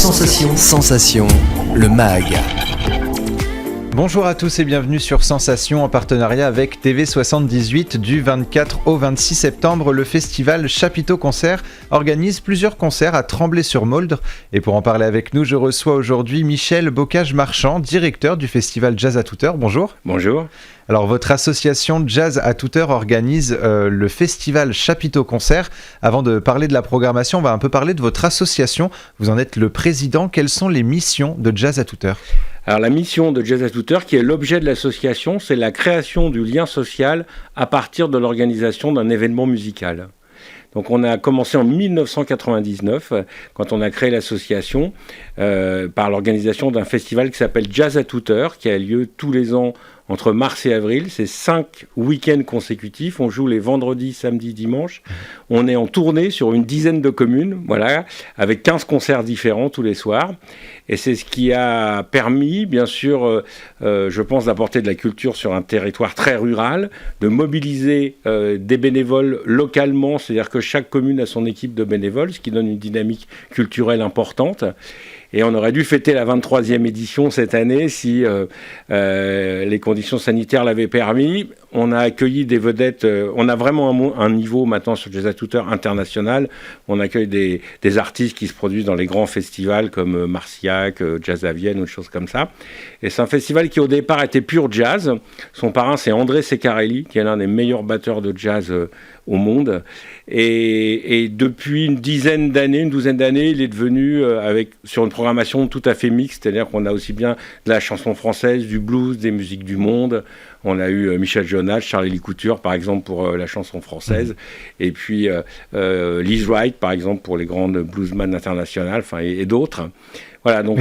Sensation. Sensation, le MAG. Bonjour à tous et bienvenue sur Sensation en partenariat avec TV78. Du 24 au 26 septembre, le festival Chapiteau Concert organise plusieurs concerts à Tremblay-sur-Mauldre. Et pour en parler avec nous, je reçois aujourd'hui Michel Bocage-Marchand, directeur du festival Jazz à toute heure. Bonjour. Bonjour. Alors votre association Jazz à toute heure organise le festival Chapiteau Concert. Avant de parler de la programmation, on va un peu parler de votre association. Vous en êtes le président. Quelles sont les missions de Jazz à toute heure ? Alors la mission de Jazz à toute heure, qui est l'objet de l'association, c'est la création du lien social à partir de l'organisation d'un événement musical. Donc on a commencé en 1999, quand on a créé l'association, par l'organisation d'un festival qui s'appelle Jazz à toute heure, qui a lieu tous les ans entre mars et avril. C'est 5 week-ends consécutifs. On joue les vendredis, samedis, dimanches. On est en tournée sur une dizaine de communes, voilà, avec 15 concerts différents tous les soirs. Et c'est ce qui a permis, bien sûr, je pense, d'apporter de la culture sur un territoire très rural, de mobiliser des bénévoles localement, c'est-à-dire que chaque commune a son équipe de bénévoles, ce qui donne une dynamique culturelle importante. Et on aurait dû fêter la 23e édition cette année si les conditions sanitaires l'avaient permis. On a accueilli des vedettes, on a vraiment un niveau maintenant sur Jazz à toute heure international. On accueille des artistes qui se produisent dans les grands festivals comme Marciac, Jazz à Vienne ou des choses comme ça. Et c'est un festival qui au départ était pur jazz. Son parrain c'est André Ceccarelli, qui est l'un des meilleurs batteurs de jazz au monde. Et depuis une douzaine d'années, il est devenu sur une programmation tout à fait mixte, c'est-à-dire qu'on a aussi bien de la chanson française, du blues, des musiques du monde. On a eu Michel Jonas, Charlie Couture, par exemple, pour la chanson française, et puis Liz Wright, par exemple, pour les grandes bluesman internationales, et d'autres. Voilà, donc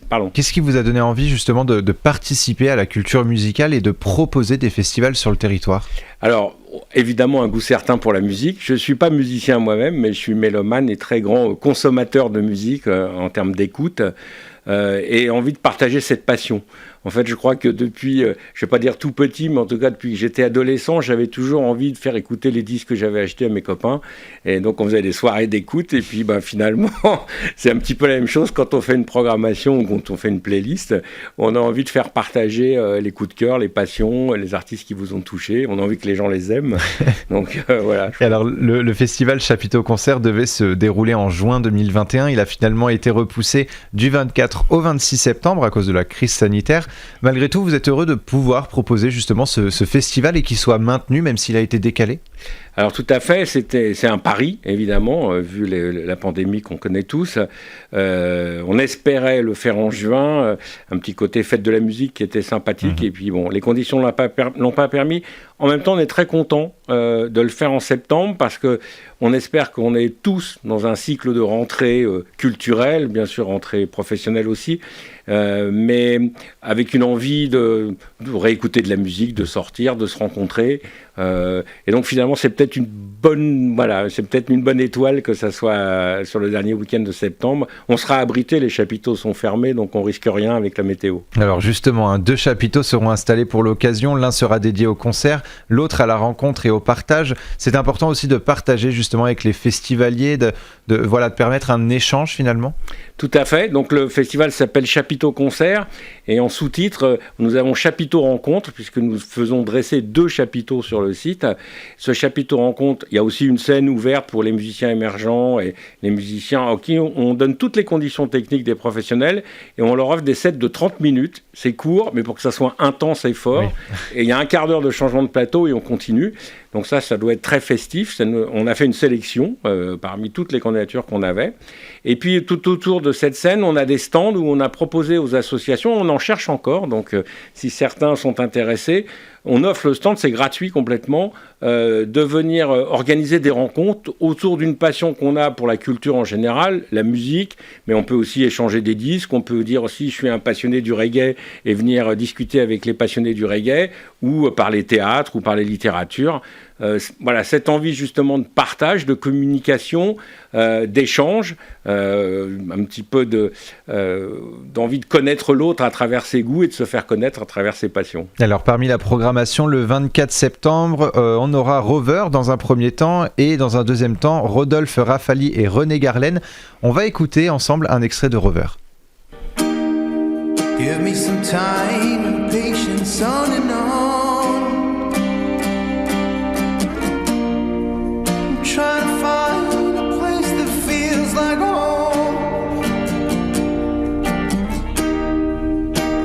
pardon. Qu'est-ce qui vous a donné envie justement de participer à la culture musicale et de proposer des festivals sur le territoire ? Alors, évidemment, un goût certain pour la musique. Je ne suis pas musicien moi-même, mais je suis mélomane et très grand consommateur de musique en termes d'écoute, et envie de partager cette passion. En fait, je crois que depuis, je ne vais pas dire tout petit, mais en tout cas depuis que j'étais adolescent, j'avais toujours envie de faire écouter les disques que j'avais achetés à mes copains. Et donc, on faisait des soirées d'écoute. Et puis, finalement, c'est un petit peu la même chose quand on fait une programmation ou quand on fait une playlist. On a envie de faire partager les coups de cœur, les passions, les artistes qui vous ont touché. On a envie que les gens les aiment. Donc, voilà. Et alors, le festival Chapiteau Concert devait se dérouler en juin 2021. Il a finalement été repoussé du 24 au 26 septembre à cause de la crise sanitaire. Malgré tout, vous êtes heureux de pouvoir proposer justement ce festival et qu'il soit maintenu, même s'il a été décalé ? Alors tout à fait, c'est un pari, évidemment, vu la pandémie qu'on connaît tous. On espérait le faire en juin, un petit côté fête de la musique qui était sympathique, et puis bon, les conditions ne l'ont pas permis. En même temps, on est très content de le faire en septembre, parce qu'on espère qu'on est tous dans un cycle de rentrée culturelle, bien sûr rentrée professionnelle aussi, mais avec une envie de réécouter de la musique, de sortir, de se rencontrer. Et donc finalement, c'est peut-être une bonne étoile que ça soit sur le dernier week-end de septembre. On sera abrité, les chapiteaux sont fermés, donc on risque rien avec la météo. Alors justement, 2 chapiteaux seront installés pour l'occasion. L'un sera dédié au concert, l'autre à la rencontre et au partage. C'est important aussi de partager justement avec les festivaliers, de permettre un échange finalement. Tout à fait. Donc le festival s'appelle Chapiteau Concert, et en sous-titre, nous avons Chapiteau Rencontre, puisque nous faisons dresser 2 chapiteaux sur le site. Ce chapiteau rencontre, il y a aussi une scène ouverte pour les musiciens émergents et les musiciens à qui on donne toutes les conditions techniques des professionnels, et on leur offre des sets de 30 minutes. C'est court, mais pour que ça soit intense et fort. Oui. Et il y a un quart d'heure de changement de plateau et on continue. Donc ça doit être très festif. On a fait une sélection parmi toutes les candidatures qu'on avait. Et puis tout autour de cette scène, on a des stands où on a proposé aux associations, on en cherche encore. Donc si certains sont intéressés, on offre le stand, c'est gratuit complètement, de venir organiser des rencontres autour d'une passion qu'on a pour la culture en général, la musique, mais on peut aussi échanger des disques, on peut dire aussi je suis un passionné du reggae et venir discuter avec les passionnés du reggae, ou parler théâtre, ou parler littérature. voilà, cette envie justement de partage, de communication, d'échange, un petit peu d'envie de connaître l'autre à travers ses goûts et de se faire connaître à travers ses passions. Alors parmi la programmation, le 24 septembre, on aura Rover dans un premier temps et dans un deuxième temps, Rodolphe Raffali et René Garlaine. On va écouter ensemble un extrait de Rover. Give me some time and patience on and on. I'm trying to find a place that feels like home.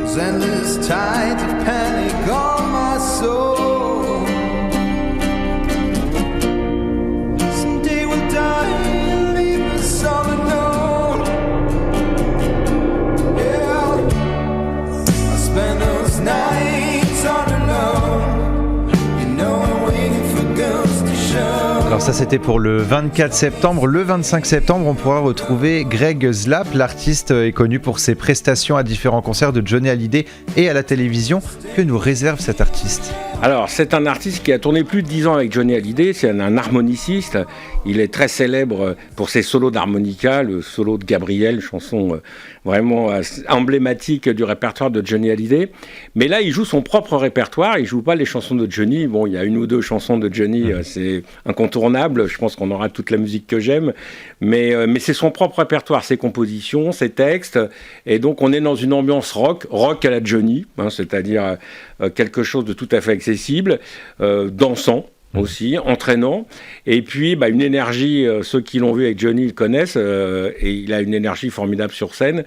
Those endless tides of panic on my soul. Someday we'll die and leave us all alone. Yeah. Spend those nights all alone. You know I'm waiting for girls to show. Alors ça c'était pour le 24 septembre. Le 25 septembre, on pourra retrouver Greg Zlap. L'artiste est connu pour ses prestations à différents concerts de Johnny Hallyday et à la télévision. Que nous réserve cet artiste ? Alors, c'est un artiste qui a tourné plus de 10 ans avec Johnny Hallyday, c'est un harmoniciste. Il est très célèbre pour ses solos d'harmonica, le solo de Gabriel, chanson vraiment emblématique du répertoire de Johnny Hallyday. Mais là, il joue son propre répertoire, il joue pas les chansons de Johnny. Bon, il y a une ou deux chansons de Johnny, c'est incontournable, je pense qu'on aura toute la musique que j'aime. Mais c'est son propre répertoire, ses compositions, ses textes. Et donc, on est dans une ambiance rock à la Johnny, c'est-à-dire quelque chose de tout à fait accessible, dansant aussi, entraînant, et puis une énergie, ceux qui l'ont vu avec Johnny le connaissent, et il a une énergie formidable sur scène,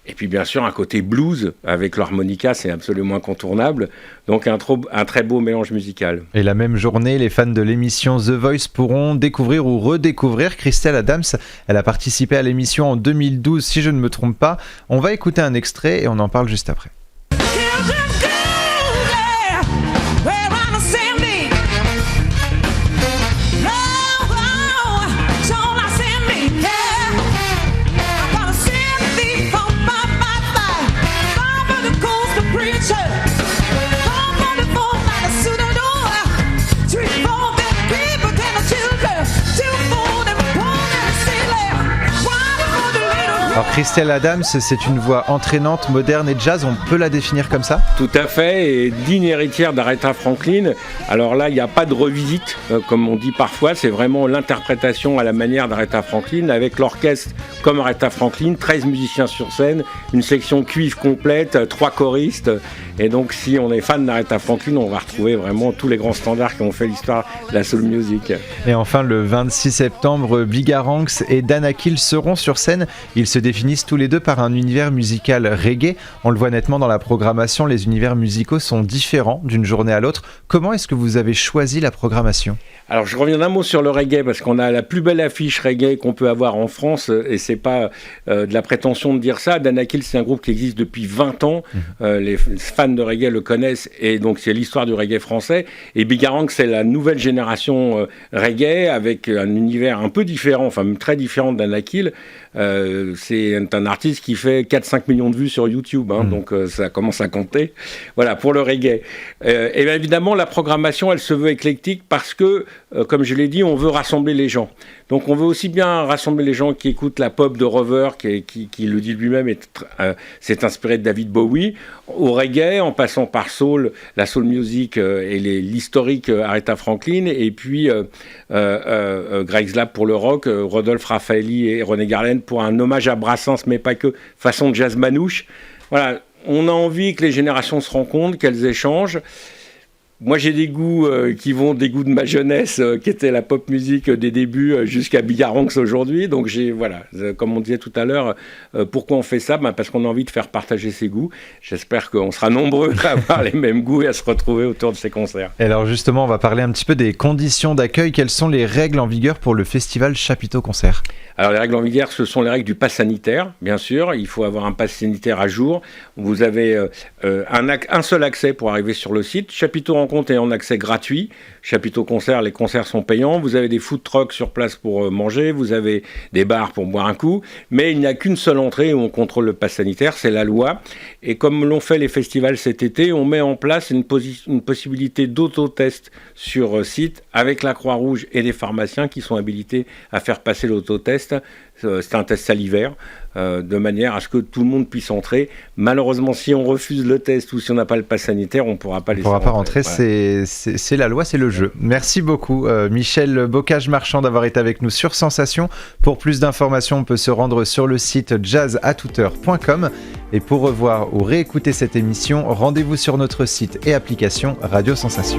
et puis bien sûr un côté blues avec l'harmonica, c'est absolument incontournable, donc un très beau mélange musical. Et la même journée, les fans de l'émission The Voice pourront découvrir ou redécouvrir Christelle Adams. Elle a participé à l'émission en 2012, si je ne me trompe pas. On va écouter un extrait et on en parle juste après. Alors Christelle Adams, c'est une voix entraînante, moderne et jazz, on peut la définir comme ça ? Tout à fait, et digne héritière d'Aretha Franklin. Alors là, il n'y a pas de revisite, comme on dit parfois, c'est vraiment l'interprétation à la manière d'Aretha Franklin, avec l'orchestre comme Aretha Franklin, 13 musiciens sur scène, une section cuivre complète, 3 choristes, et donc si on est fan d'Aretha Franklin, on va retrouver vraiment tous les grands standards qui ont fait l'histoire de la soul music. Et enfin, le 26 septembre, Bigaranx et Dan Akil seront sur scène. Ils se définissent tous les deux par un univers musical reggae. On le voit nettement dans la programmation, les univers musicaux sont différents d'une journée à l'autre. Comment est-ce que vous avez choisi la programmation ? Alors je reviens d'un mot sur le reggae parce qu'on a la plus belle affiche reggae qu'on peut avoir en France et c'est pas de la prétention de dire ça. Dan Akil, c'est un groupe qui existe depuis 20 ans. Les fans de reggae le connaissent et donc c'est l'histoire du reggae français. Et Bigaranx, c'est la nouvelle génération reggae avec un univers un peu différent, enfin même très différent de Dan Akil. C'est un artiste qui fait 4-5 millions de vues sur YouTube, donc ça commence à compter. Voilà, pour le reggae. Et bien évidemment, la programmation, elle se veut éclectique parce que, comme je l'ai dit, on veut rassembler les gens. Donc on veut aussi bien rassembler les gens qui écoutent la pop de Rover, qui le dit lui-même, s'est inspiré de David Bowie, au reggae, en passant par soul, la soul music et l'historique Aretha Franklin, et puis Greg Zlap pour le rock, Rodolphe Raffali et René Garlaine pour un hommage à Brassens, mais pas que, façon jazz manouche. Voilà, on a envie que les générations se rencontrent, qu'elles échangent. Moi, j'ai des goûts qui vont des goûts de ma jeunesse, qui était la pop musique des débuts jusqu'à Bigaranx aujourd'hui. Donc, comme on disait tout à l'heure, pourquoi on fait ça ? Parce qu'on a envie de faire partager ses goûts. J'espère qu'on sera nombreux à avoir les mêmes goûts et à se retrouver autour de ces concerts. Et alors justement, on va parler un petit peu des conditions d'accueil. Quelles sont les règles en vigueur pour le festival Chapiteau Concert ? Alors, les règles en vigueur, ce sont les règles du pass sanitaire, bien sûr. Il faut avoir un pass sanitaire à jour. Vous avez un seul accès pour arriver sur le site, chapiteaurencontre.fr. compte est en accès gratuit. Chapiteau Concert, les concerts sont payants. Vous avez des food trucks sur place pour manger. Vous avez des bars pour boire un coup. Mais il n'y a qu'une seule entrée où on contrôle le pass sanitaire, c'est la loi. Et comme l'ont fait les festivals cet été, on met en place une possibilité d'autotest sur site avec la Croix-Rouge et des pharmaciens qui sont habilités à faire passer l'autotest. C'est un test salivaire, de manière à ce que tout le monde puisse entrer. Malheureusement, si on refuse le test ou si on n'a pas le pass sanitaire, on ne pourra pas rentrer. Voilà. C'est la loi, c'est le jeu. Merci beaucoup, Michel Bocage-Marchand, d'avoir été avec nous sur Sensation. Pour plus d'informations, on peut se rendre sur le site jazzatouteur.com. Et pour revoir ou réécouter cette émission, rendez-vous sur notre site et application Radio Sensation.